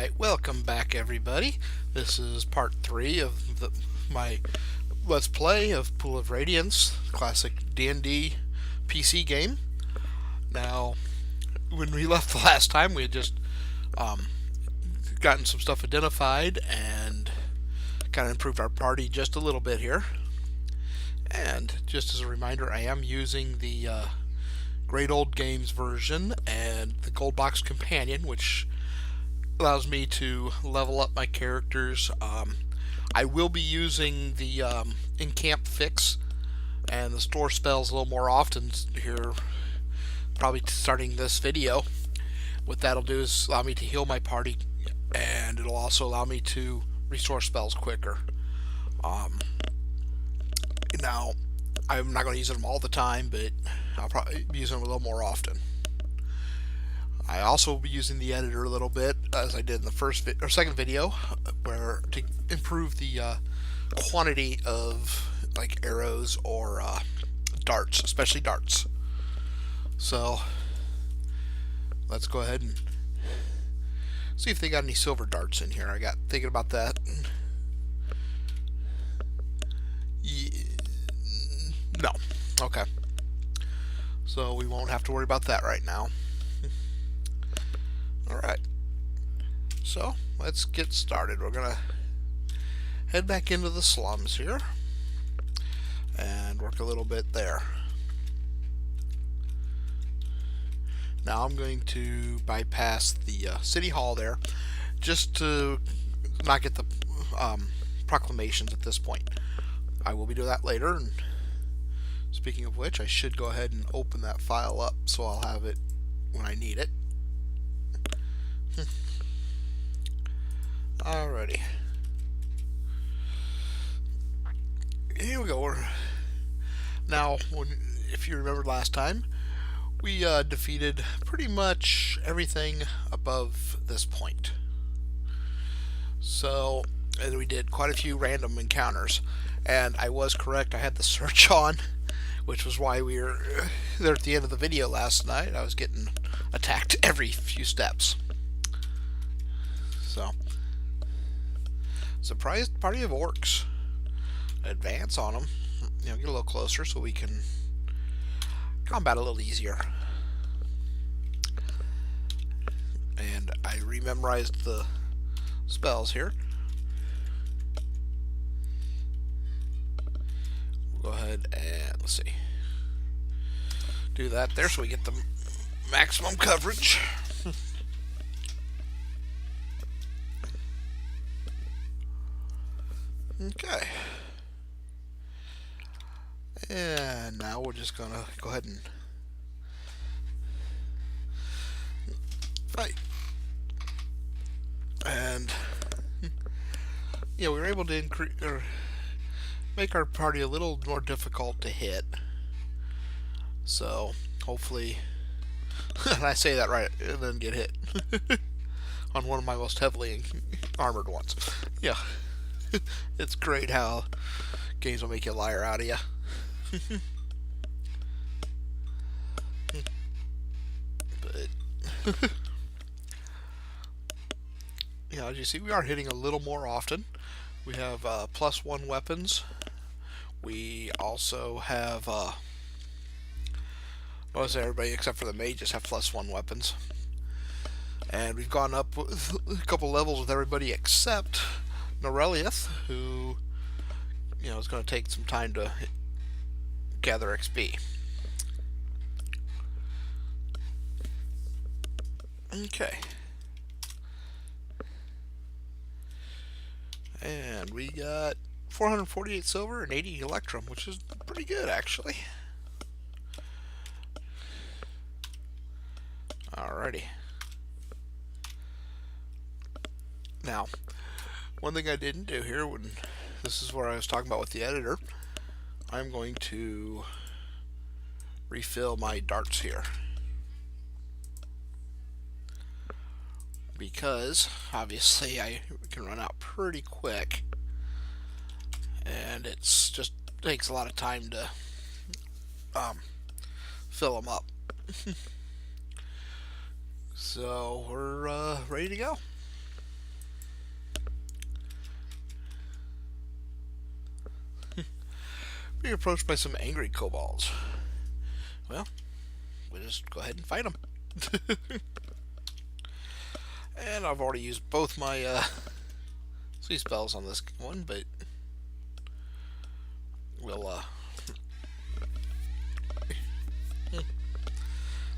Alright, welcome back everybody. This is part 3 of my Let's Play of Pool of Radiance, classic D&D PC game. Now, when we left the last time, we had just um, gotten some stuff identified and kind of improved our party just a little bit here. And just as a reminder, I am using the Great Old Games version and the Gold Box Companion, which allows me to level up my characters. I will be using the in-camp fix and the store spells a little more often here, probably starting this video. What that'll do is allow me to heal my party, and it'll also allow me to restore spells quicker. Now, I'm not going to use them all the time, but I'll probably be using them a little more often. I also will be using the editor a little bit, as I did in the second video, where to improve the quantity of like arrows or darts, especially darts. So let's go ahead and see if they got any silver darts in here. I got thinking about that. No. Okay. So we won't have to worry about that right now. Alright. So, let's get started. We're going to head back into the slums here and work a little bit there. Now I'm going to bypass the city hall there just to not get the proclamations at this point. I will be doing that later, and speaking of which, I should go ahead and open that file up so I'll have it when I need it. Alrighty. Here we go. Now, if you remember last time, we defeated pretty much everything above this point. So, and we did quite a few random encounters. And I was correct, I had the search on, which was why we were there at the end of the video last night. I was getting attacked every few steps. So, surprised party of orcs. Advance on them, get a little closer so we can combat a little easier. And I rememorized the spells here. We'll go ahead and let's see, do that there so we get the maximum coverage. Okay. And now we're just gonna go ahead and fight. And we were able to make our party a little more difficult to hit. So hopefully, and I say that right, and then get hit on one of my most heavily armored ones. Yeah. It's great how games will make you a liar out of you. But as you see, we are hitting a little more often. We have +1 weapons. We also have most everybody except for the mages have +1 weapons. And we've gone up a couple levels with everybody except Noreliath, who is going to take some time to gather XP. Okay. And we got 448 silver and 80 electrum, which is pretty good actually. Alrighty. Now, one thing I didn't do here, when this is where I was talking about with the editor, I'm going to refill my darts here. Because, obviously, I can run out pretty quick. And it's just takes a lot of time to fill them up. So, we're ready to go. Being approached by some angry kobolds. Well, we'll just go ahead and fight them. And I've already used both my sweet spells on this one, but we'll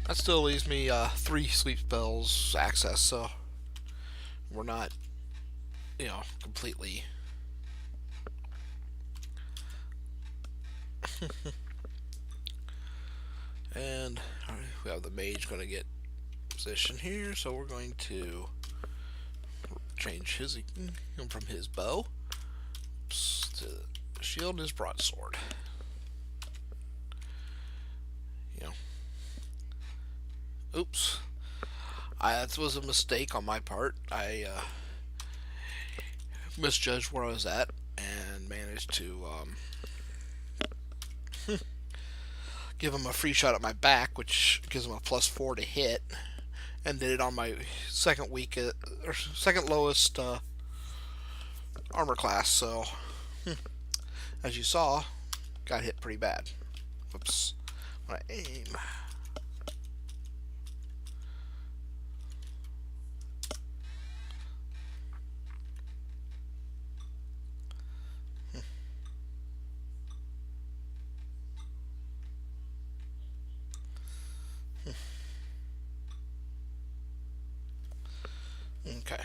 that still leaves me 3 sleep spells access, so we're not, completely. And we have the mage going to get position here, so we're going to change his from his bow to shield his broadsword. Oops. That was a mistake on my part. I misjudged where I was at and managed to give him a free shot at my back, which gives him a +4 to hit, and did it on my second lowest armor class. So, as you saw, got hit pretty bad. Whoops. When I aim. Okay.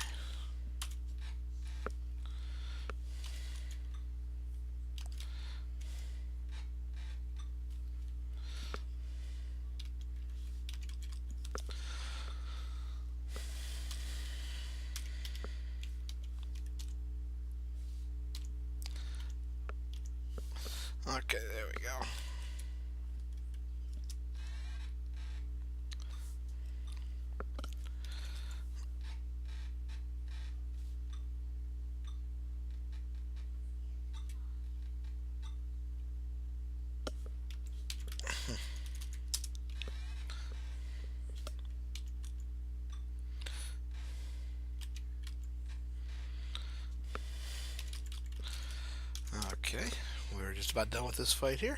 Okay, there we go. Okay, we're just about done with this fight here.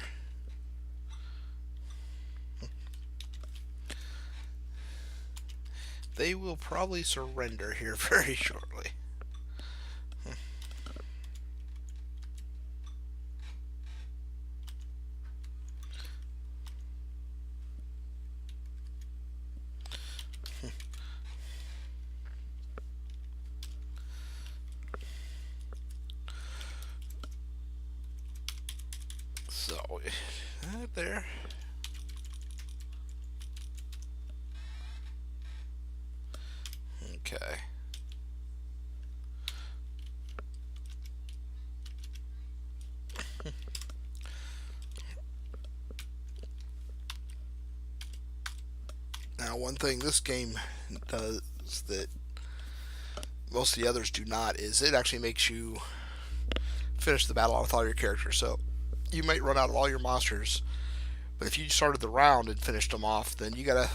They will probably surrender here very shortly. So, right there. Okay. Now, one thing this game does that most of the others do not is it actually makes you finish the battle with all your characters. So, you might run out of all your monsters, but if you started the round and finished them off, then you gotta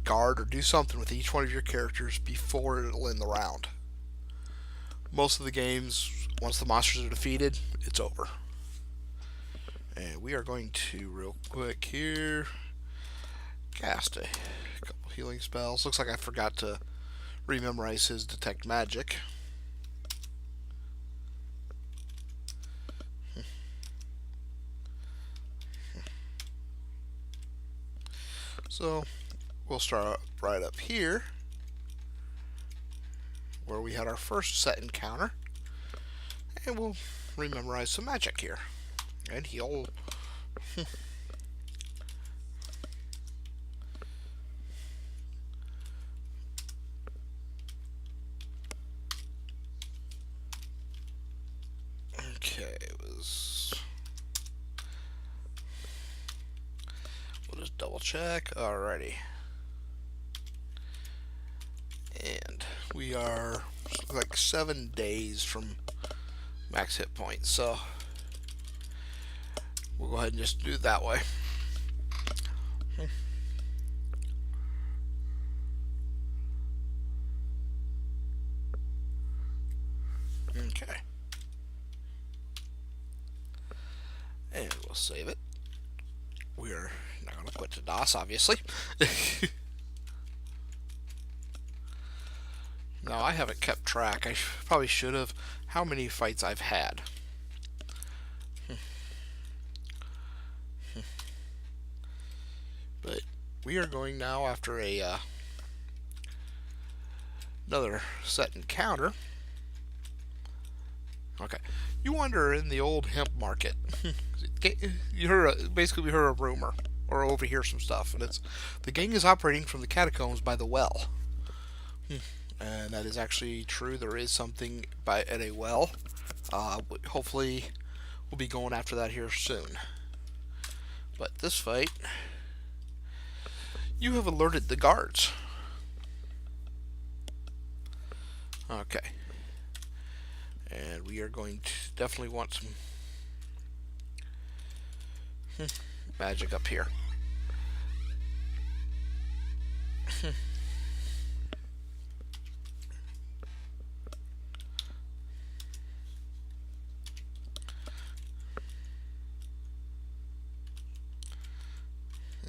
guard or do something with each one of your characters before it'll end the round. Most of the games, once the monsters are defeated, it's over. And we are going to, real quick here, cast a couple healing spells. Looks like I forgot to rememorize his detect magic. So we'll start right up here where we had our first set encounter, and we'll rememorize some magic here and heal. Okay, we'll just double check. Alrighty. And we are like 7 days from max hit points, so we'll go ahead and just do it that way. Okay. And we'll save it. We're not going to quit to DOS, obviously. Now, I haven't kept track. I probably should have. How many fights I've had. But we are going now after another set encounter. Okay. You wander in the old hemp market. You heard basically we heard a rumor or overhear some stuff, and it's the gang is operating from the catacombs by the well. And that is actually true. There is something at a well. Hopefully, we'll be going after that here soon. But this fight, you have alerted the guards. Okay. And we are going to definitely want some magic up here.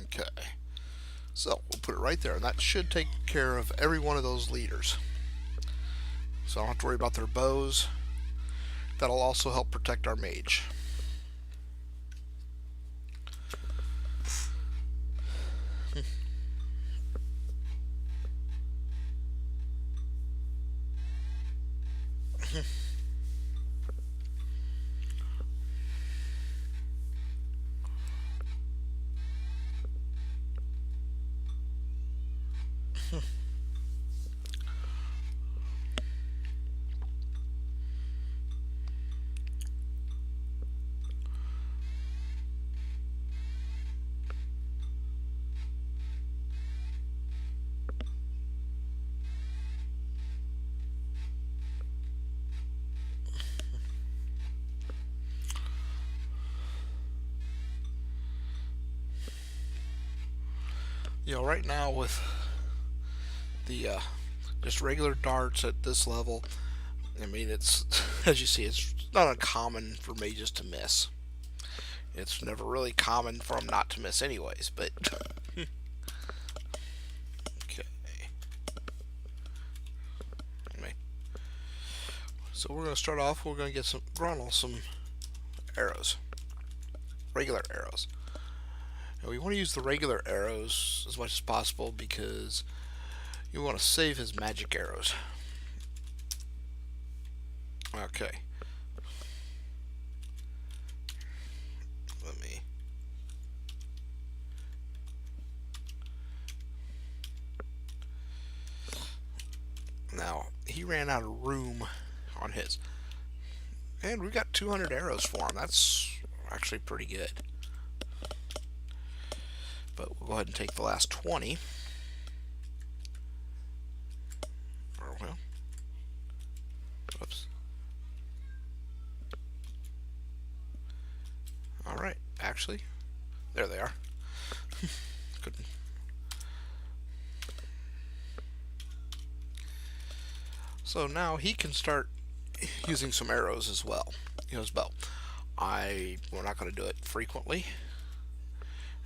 Okay. So we'll put it right there, and that should take care of every one of those leaders. So I don't have to worry about their bows. That'll also help protect our mage. You know, right now with the just regular darts at this level, I mean, it's as you see, it's not uncommon for mages to miss. It's never really common for them not to miss, anyways. But okay, anyway, so we're gonna start off. We're gonna get some arrows, regular arrows. And we want to use the regular arrows as much as possible because you want to save his magic arrows. Okay. Let me. Now, he ran out of room on his. And we got 200 arrows for him. That's actually pretty good. But we'll go ahead and take the last 20. Or, well, whoops. Alright, actually, there they are. Couldn't. So now he can start using some arrows as well. His bow. We're not going to do it frequently.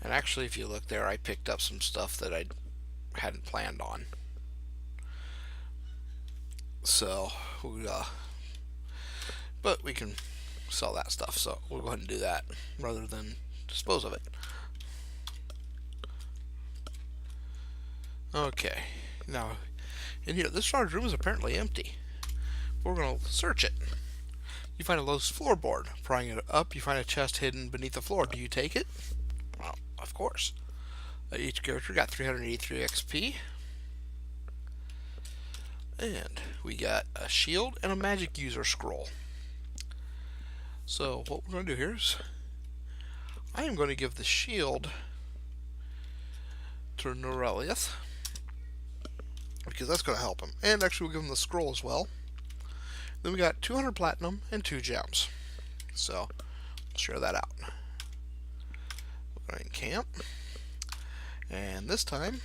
And actually, if you look there, I picked up some stuff that I hadn't planned on. So, but we can sell that stuff. So we'll go ahead and do that rather than dispose of it. Okay. Now, in here, this storage room is apparently empty. We're going to search it. You find a loose floorboard. Prying it up, you find a chest hidden beneath the floor. Do you take it? Well, of course. Each character got 383 XP. And we got a shield and a magic user scroll. So what we're going to do here is I am going to give the shield to Noreliath because that's going to help him. And actually we'll give him the scroll as well. Then we got 200 platinum and 2 gems. So we'll share that out. We're going to camp. And this time,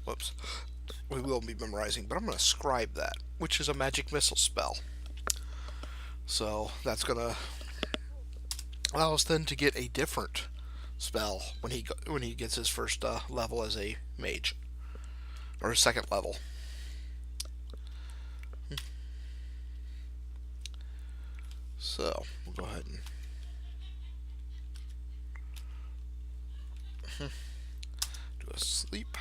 whoops, we will be memorizing, but I'm going to scribe that, which is a magic missile spell. So that's going to allows then to get a different spell when he gets his first level as a mage, or his second level. So we'll go ahead and do a sleep.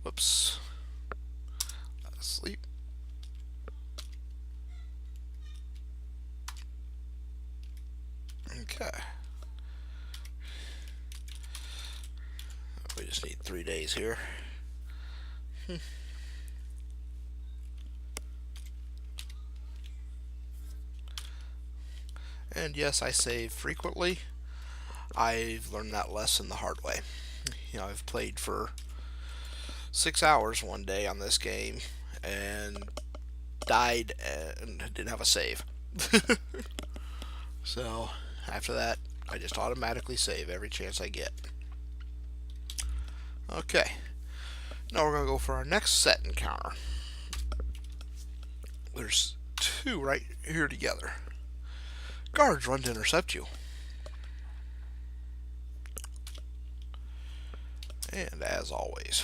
Whoops. Sleep. Okay. We just need 3 days here. And yes, I save frequently. I've learned that lesson the hard way. I've played for 6 hours one day on this game and died and didn't have a save. So after that, I just automatically save every chance I get. Okay, now we're going to go for our next set encounter. There's 2 right here together. Guards run to intercept you. And as always,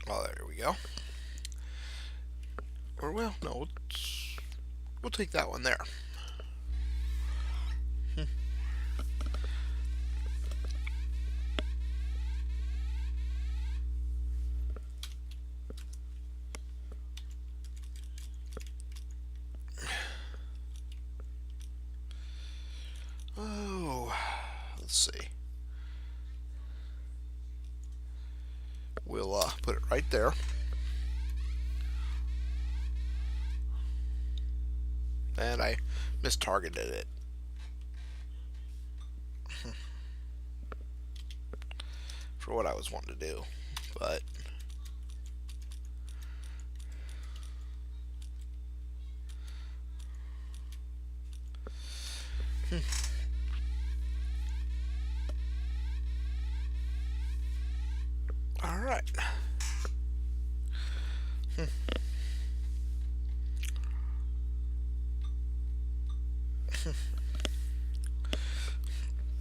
oh, there we go. Or, well, no, we'll take that one there. Oh, let's see. We'll put it right there. And I mistargeted it. For what I was wanting to do. But alright.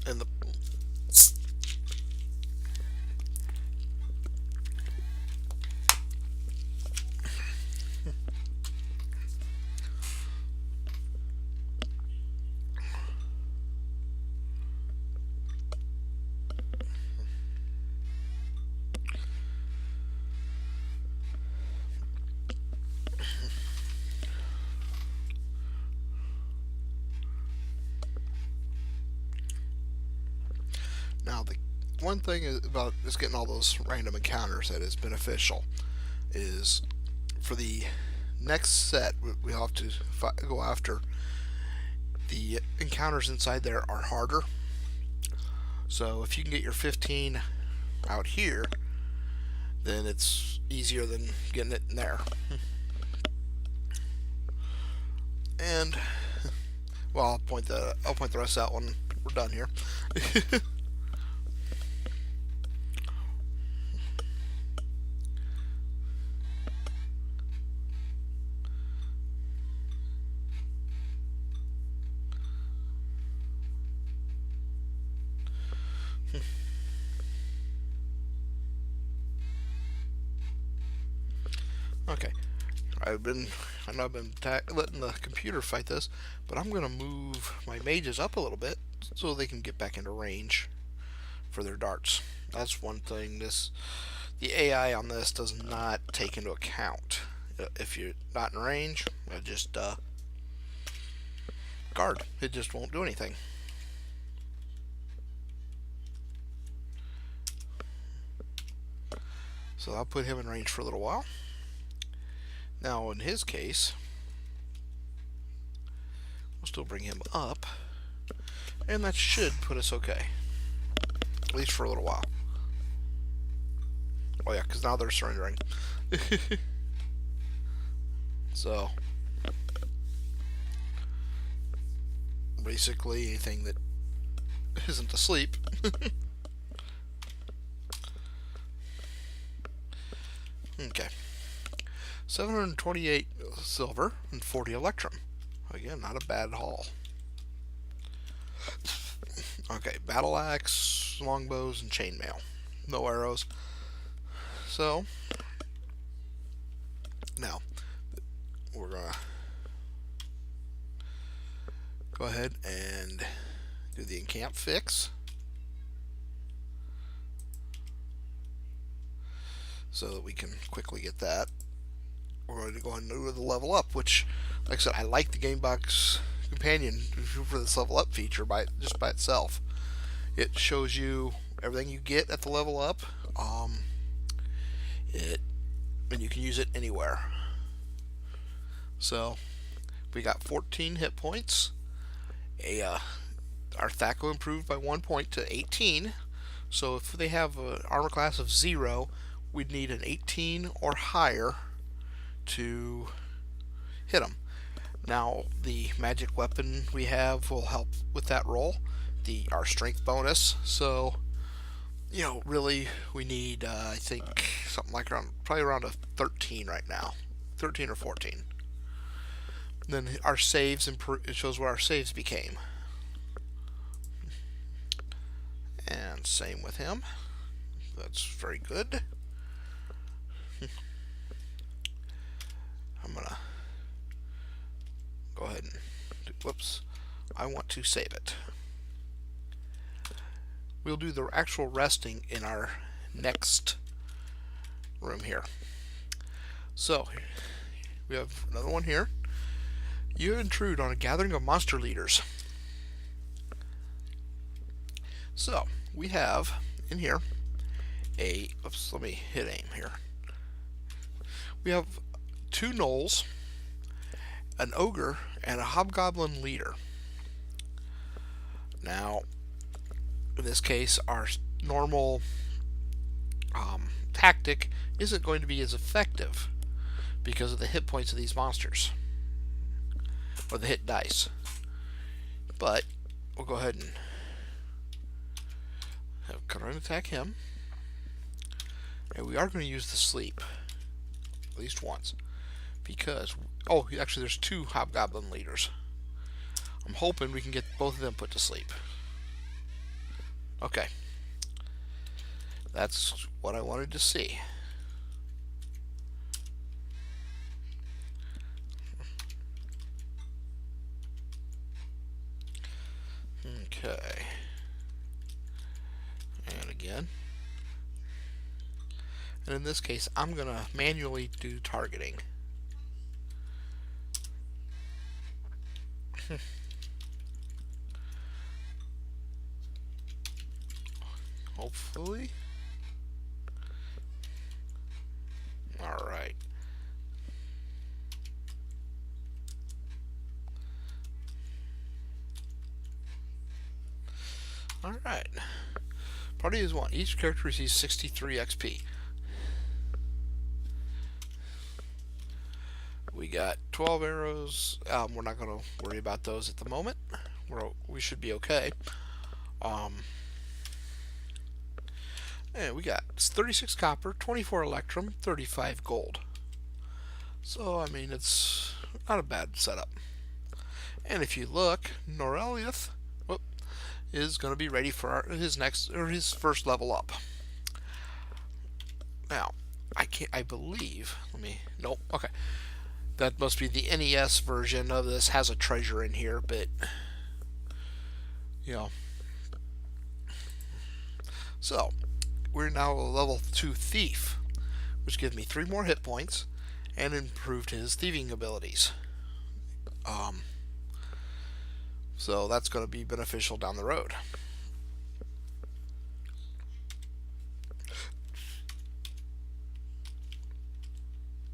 And the now the one thing about just getting all those random encounters that is beneficial is for the next set we have to go after. The encounters inside there are harder. So if you can get your 15 out here, then it's easier than getting it in there. And well, I'll point the rest out when we're done here. Okay, I know I've been letting the computer fight this, but I'm going to move my mages up a little bit so they can get back into range for their darts. That's one thing the AI on this does not take into account. If you're not in range, just guard. It just won't do anything. So I'll put him in range for a little while. Now, in his case, we'll still bring him up, and that should put us okay, at least for a little while. Oh yeah, because now they're surrendering. So, basically anything that isn't asleep. Okay. 728 silver and 40 electrum. Again, not a bad haul. Okay, battle axe, longbows, and chainmail. No arrows. So, now, we're gonna go ahead and do the encamp fix. So that we can quickly get that. We're going to go ahead and do the level up, which, like I said, I like the Gamebox Companion for this level up feature just by itself. It shows you everything you get at the level up. And you can use it anywhere. So we got 14 hit points. Our Thaco improved by 1 point to 18. So if they have an armor class of 0, we'd need an 18 or higher to hit them. Now the magic weapon we have will help with that roll. Our strength bonus. So really we need I think something like probably around a 13 right now, 13 or 14. Then our saves improve. It shows what our saves became, and same with him. That's very good. I'm gonna go ahead and whoops. I want to save it. We'll do the actual resting in our next room here. So we have another one here. You intrude on a gathering of monster leaders. So we have in here oops, let me hit aim here. We have 2 gnolls, an ogre, and a hobgoblin leader. Now, in this case, our normal tactic isn't going to be as effective because of the hit points of these monsters, or the hit dice. But we'll go ahead and attack him, and we are going to use the sleep at least once because actually there's 2 hobgoblin leaders. I'm hoping we can get both of them put to sleep. Okay, that's what I wanted to see. Okay, and again, and in this case I'm gonna manually do targeting. Hopefully. Alright. Alright. Party is 1. Each character receives 63 XP. We got 12 arrows. We're not going to worry about those at the moment. We should be okay. And we got 36 copper, 24 electrum, 35 gold. So, I mean, it's not a bad setup. And if you look, Noreliath is going to be ready for his first level up. Now, I believe, nope, okay. That must be the NES version of this. Has a treasure in here, but, So, we're now a level 2 thief, which gives me 3 more hit points and improved his thieving abilities. So that's going to be beneficial down the road.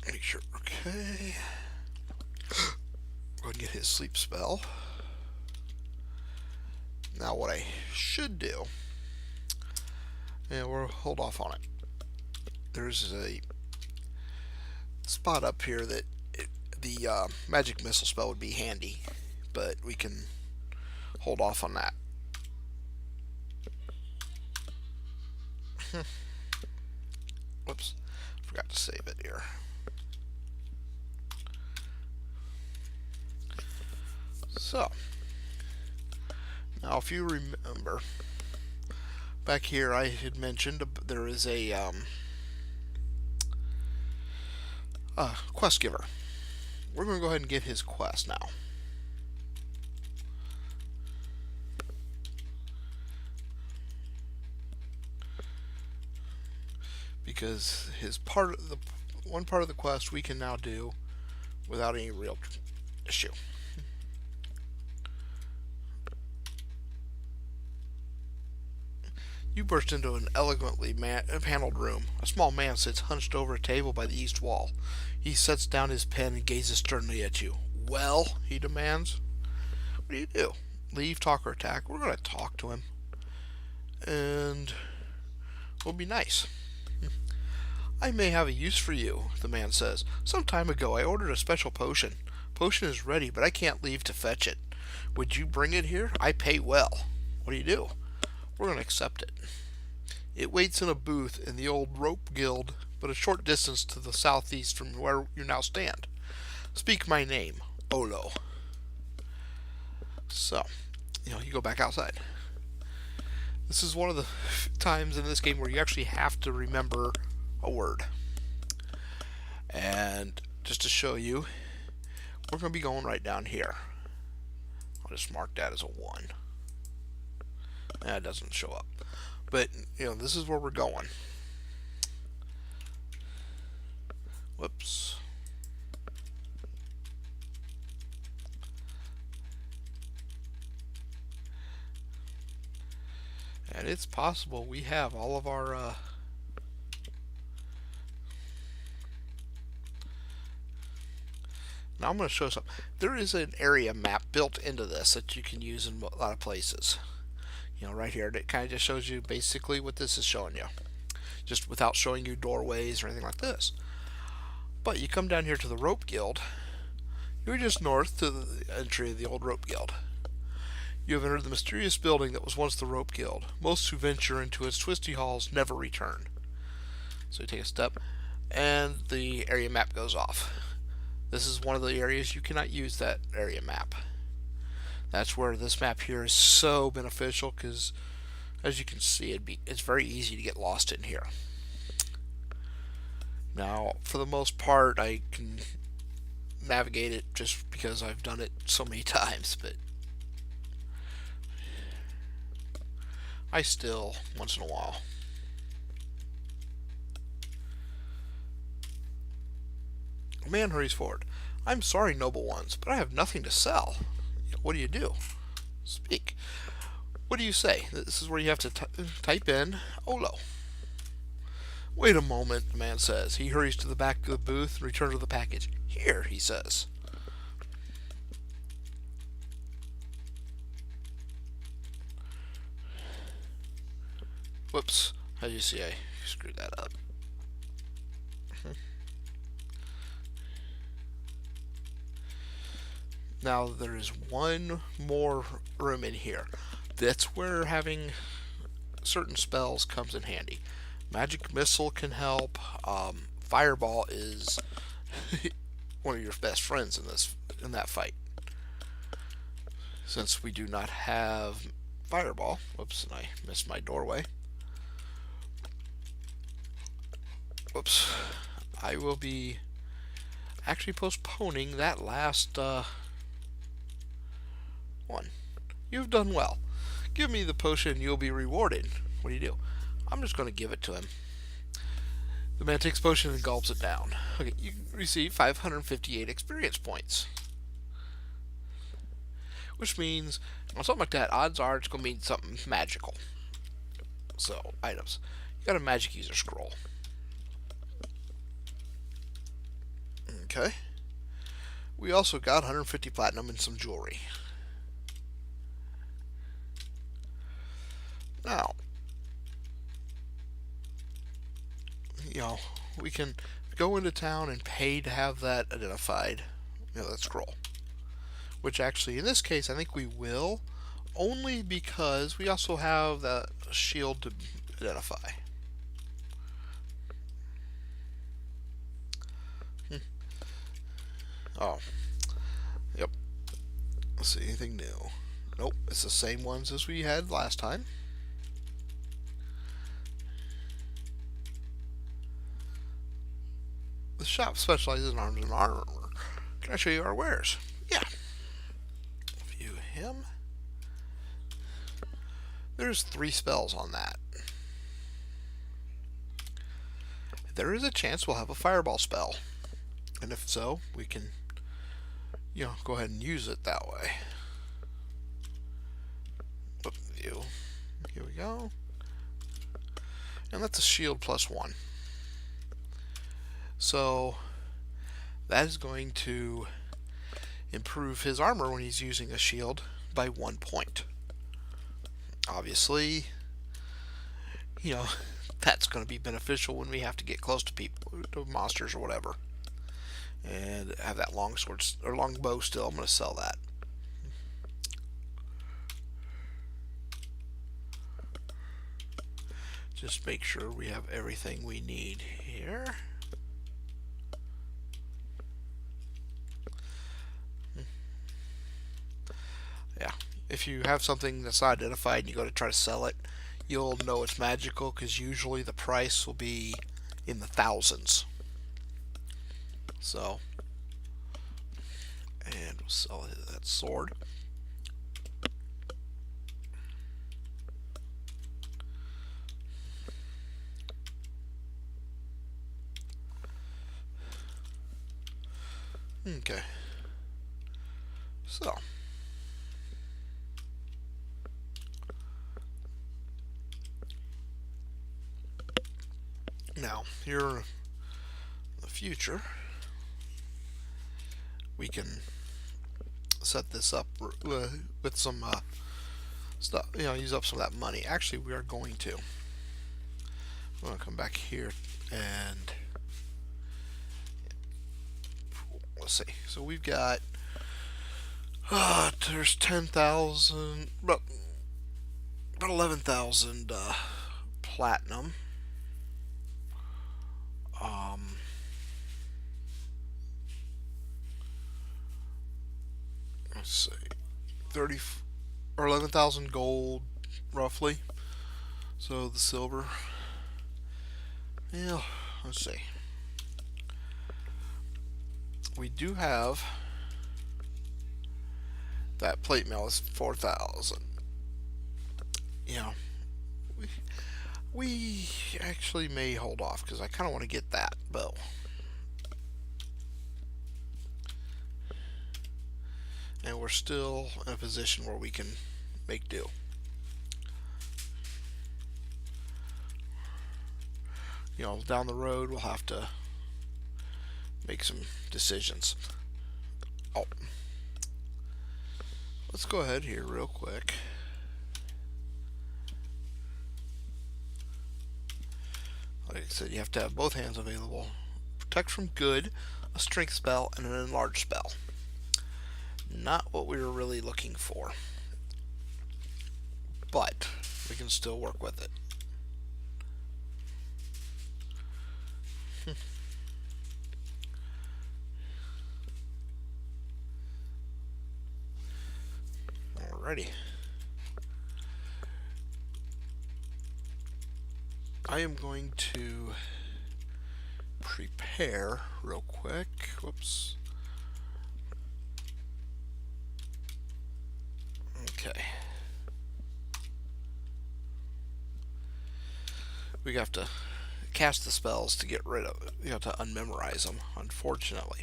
Make sure, okay. Go ahead and get his sleep spell. Now what I should do, and we'll hold off on it. There's a spot up here that the magic missile spell would be handy, but we can hold off on that. Whoops, forgot to save it here. So, now if you remember, back here I had mentioned there is a quest giver. We're going to go ahead and get his quest now. Because one part of the quest we can now do without any real issue. You burst into an elegantly paneled room. A small man sits hunched over a table by the east wall. He sets down his pen and gazes sternly at you. Well, he demands. What do you do? Leave, talk, or attack? We're going to talk to him. And we'll be nice. I may have a use for you, the man says. Some time ago I ordered a special potion. Potion is ready, but I can't leave to fetch it. Would you bring it here? I pay well. What do you do? We're going to accept it. It waits in a booth in the old rope guild, but a short distance to the southeast from where you now stand. Speak my name, Olo. So, you go back outside. This is one of the times in this game where you actually have to remember a word. And just to show you, we're going to be going right down here. I'll just mark that as a 1. That doesn't show up. But, this is where we're going. Whoops. And it's possible we have all of our now I'm going to show something. There is an area map built into this that you can use in a lot of places. Right here, it kind of just shows you basically what this is showing you, just without showing you doorways or anything like this. But you come down here to the Rope Guild. You're just north to the entry of the old Rope Guild. You have entered the mysterious building that was once the Rope Guild. Most who venture into its twisty halls never return. So you take a step, and the area map goes off. This is one of the areas you cannot use that area map. That's where this map here is so beneficial, because as you can see, it's very easy to get lost in here. Now, for the most part, I can navigate it just because I've done it so many times, but I still, once in a while. A man hurries forward. I'm sorry, noble ones, but I have nothing to sell. What do you do? Speak. What do you say? This is where you have to type in Olo. Wait a moment, the man says. He hurries to the back of the booth and returns with the package. Here, he says. Whoops. As you see, I screwed that up. Now, there is one more room in here. That's where having certain spells comes in handy. Magic Missile can help. Fireball is one of your best friends in that fight. Since we do not have Fireball, whoops, and I missed my doorway. Whoops, I will be actually postponing that last one. You've done well. Give me the potion, you'll be rewarded. What do you do? I'm just going to give it to him. The man takes potion and gulps it down. Okay, you receive 558 experience points. Which means, on something like that, odds are it's going to mean something magical. So, items. You got a magic user scroll. Okay. We also got 150 platinum and some jewelry. Now, we can go into town and pay to have that identified, that scroll. Which actually, in this case, I think we will, only because we also have that shield to identify. Oh, yep. Let's see, anything new? Nope, it's the same ones as we had last time. The shop specializes in arms and armor. Can I show you our wares? Yeah. View him. There's 3 spells on that. There is a chance we'll have a fireball spell. And if so, we can, go ahead and use it that way. View. Here we go. And that's a shield +1. So that is going to improve his armor when he's using a shield by 1 point. Obviously, that's going to be beneficial when we have to get close to people, to monsters or whatever. And have that long sword or long bow still. I'm going to sell that. Just make sure we have everything we need here. Yeah, if you have something that's not identified and you go to try to sell it, you'll know it's magical because usually the price will be in the thousands. So, and we'll sell that sword. Okay. So, now here in the future, we can set this up with some stuff. Use up some of that money. Actually, we are going to. I'm going to come back here and let's see. So we've got there's 10,000, about 11,000 platinum. Let's see, 30 or 11,000 gold, roughly. So the silver. Yeah, let's see. We do have that plate mail is 4,000. We actually may hold off because I kind of want to get that bow. And we're still in a position where we can make do. Down the road we'll have to make some decisions. Oh, let's go ahead here real quick. Like I said, you have to have both hands available. Protect from good, a strength spell, and an enlarge spell. Not what we were really looking for, but we can still work with it. Alrighty. I am going to prepare real quick. Whoops. Okay. We have to cast the spells to get rid of it. You have to unmemorize them, unfortunately.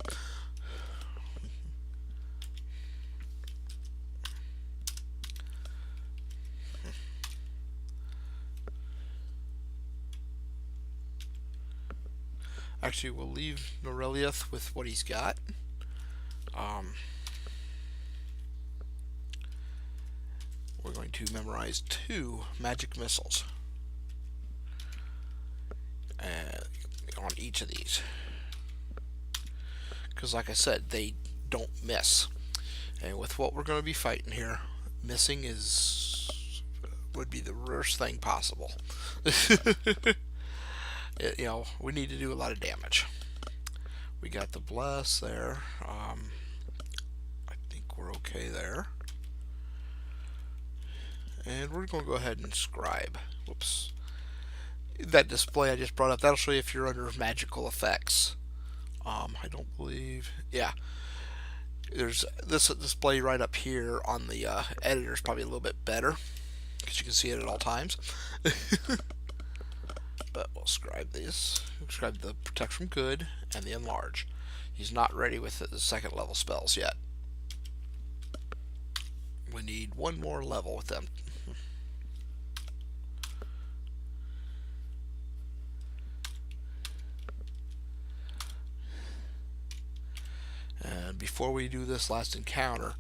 Actually, we'll leave Noreliath with what he's got. We're going to memorize 2 magic missiles on each of these. Because like I said, they don't miss. And with what we're going to be fighting here, missing would be the worst thing possible. We need to do a lot of damage. We got the bless there. I think we're okay there. And we're going to go ahead and scribe. Whoops. That display I just brought up, that'll show you if you're under magical effects. I don't believe. Yeah. There's this display right up here on the editor is probably a little bit better because you can see it at all times. But we'll scribe these. Scribe the protect from good and the enlarge. He's not ready with the second level spells yet. We need one more level with them. And before we do this last encounter,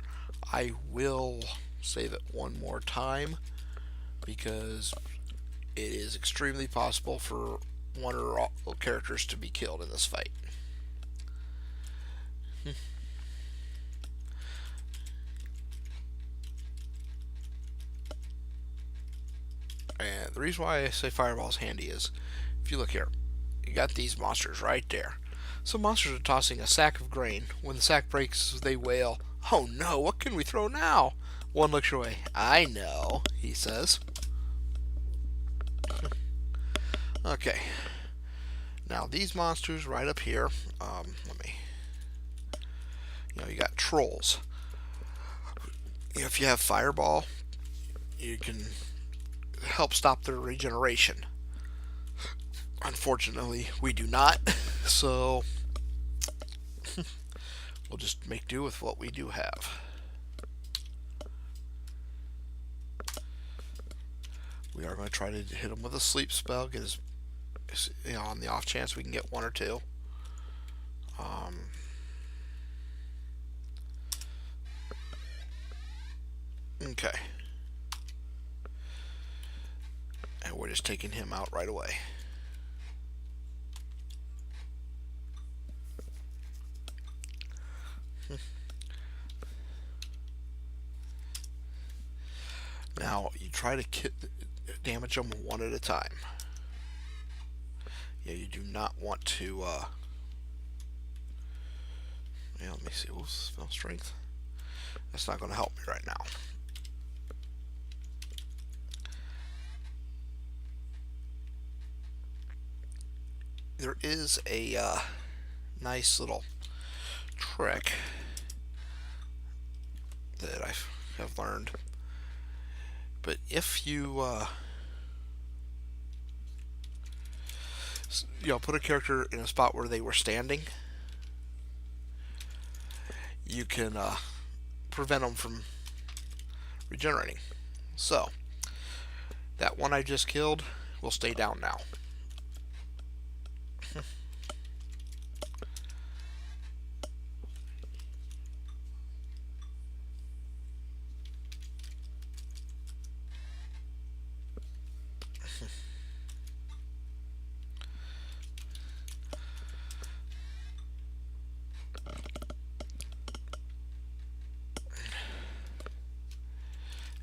I will save it one more time because it is extremely possible for one or all characters to be killed in this fight. And the reason why I say Fireball is handy is, if you look here, you got these monsters right there. Some monsters are tossing a sack of grain. When the sack breaks, they wail, "Oh no, what can we throw now?" One looks your way. "I know," he says. Okay. Now these monsters right up here, you got trolls. If you have Fireball, you can help stop their regeneration. Unfortunately, we do not, so we'll just make do with what we do have. We are going to try to hit him with a sleep spell, get his, on the off chance we can get one or two. Okay. And we're just taking him out right away. Now, you try to damage them one at a time. Yeah, you do not want to, let me see, what's spell strength? That's not going to help me right now. There is a nice little trick that I have learned. But if you put a character in a spot where they were standing, you can prevent them from regenerating. So that one I just killed will stay down now.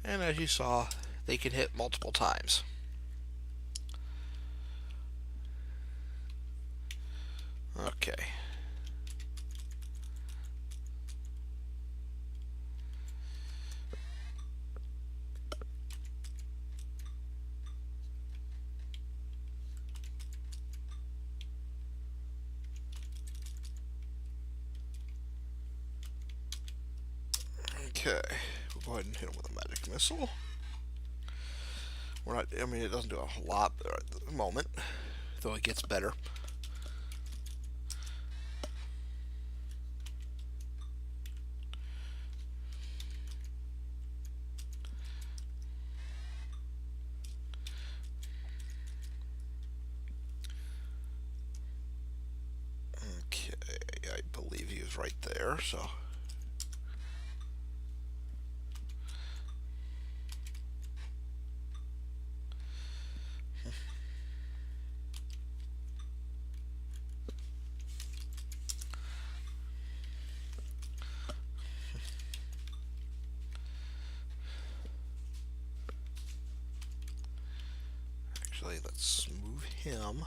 And as you saw, they can hit multiple times. Okay. Okay. We'll go ahead and hit him with a magic missile. It doesn't do a lot there at the moment, though it gets better. Okay, I believe he was right there, so. Actually, let's move him.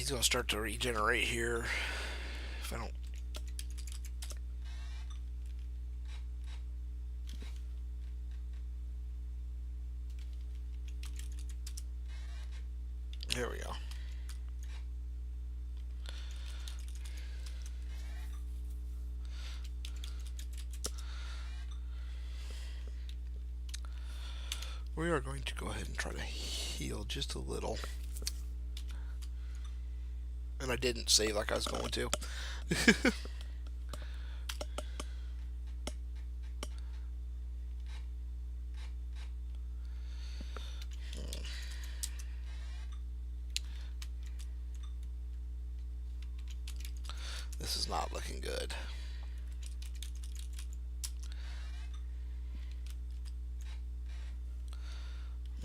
he's going to start to regenerate here. If I don't... There we go. We are going to go ahead and try to heal just a little. And I didn't save like I was going to. This is not looking good.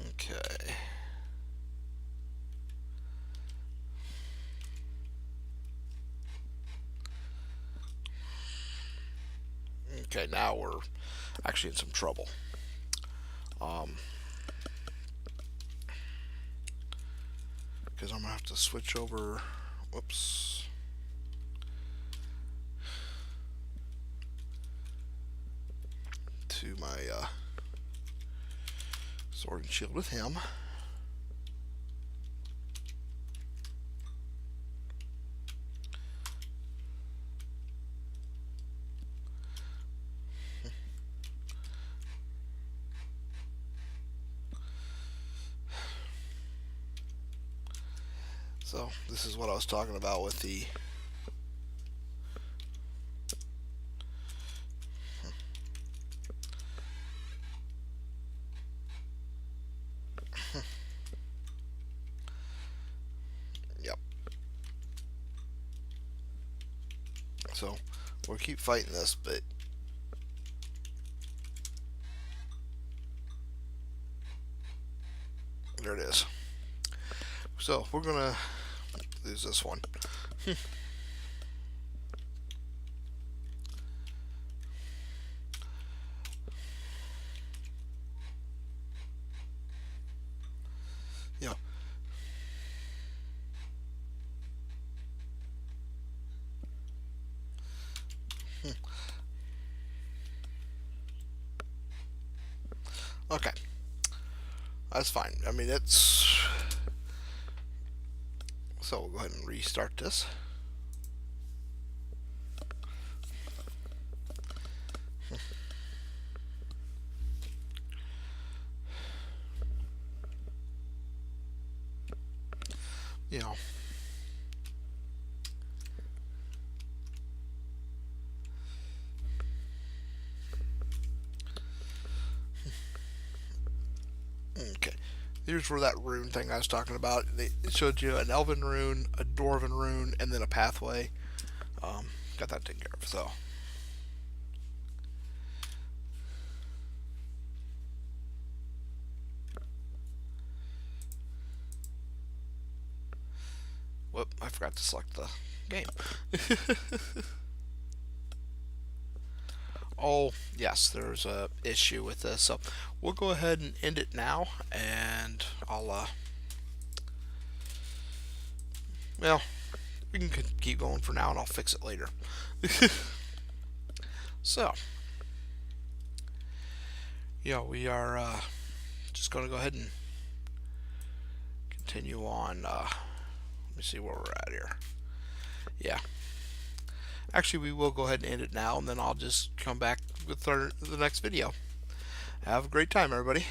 Okay. Okay, now we're actually in some trouble. Because I'm going to have to switch over. Whoops. To my sword and shield with him. So this is what I was talking about with the yep. So we'll keep fighting this, but there it is. So we're gonna lose this one. Yeah. Okay. That's fine. I mean, it's... So we'll go ahead and restart this. You know. Okay. Here's where that rune thing I was talking about. It showed you an elven rune, a dwarven rune, and then a pathway. Got that taken care of. So. Whoop, I forgot to select the game. Oh, yes, there's a issue with this. So we'll go ahead and end it now, and I'll, well, we can keep going for now, and I'll fix it later. So, yeah, we are just going to go ahead and continue on. Let me see where we're at here. Yeah. Actually, we will go ahead and end it now, and then I'll just come back with the next video. Have a great time, everybody.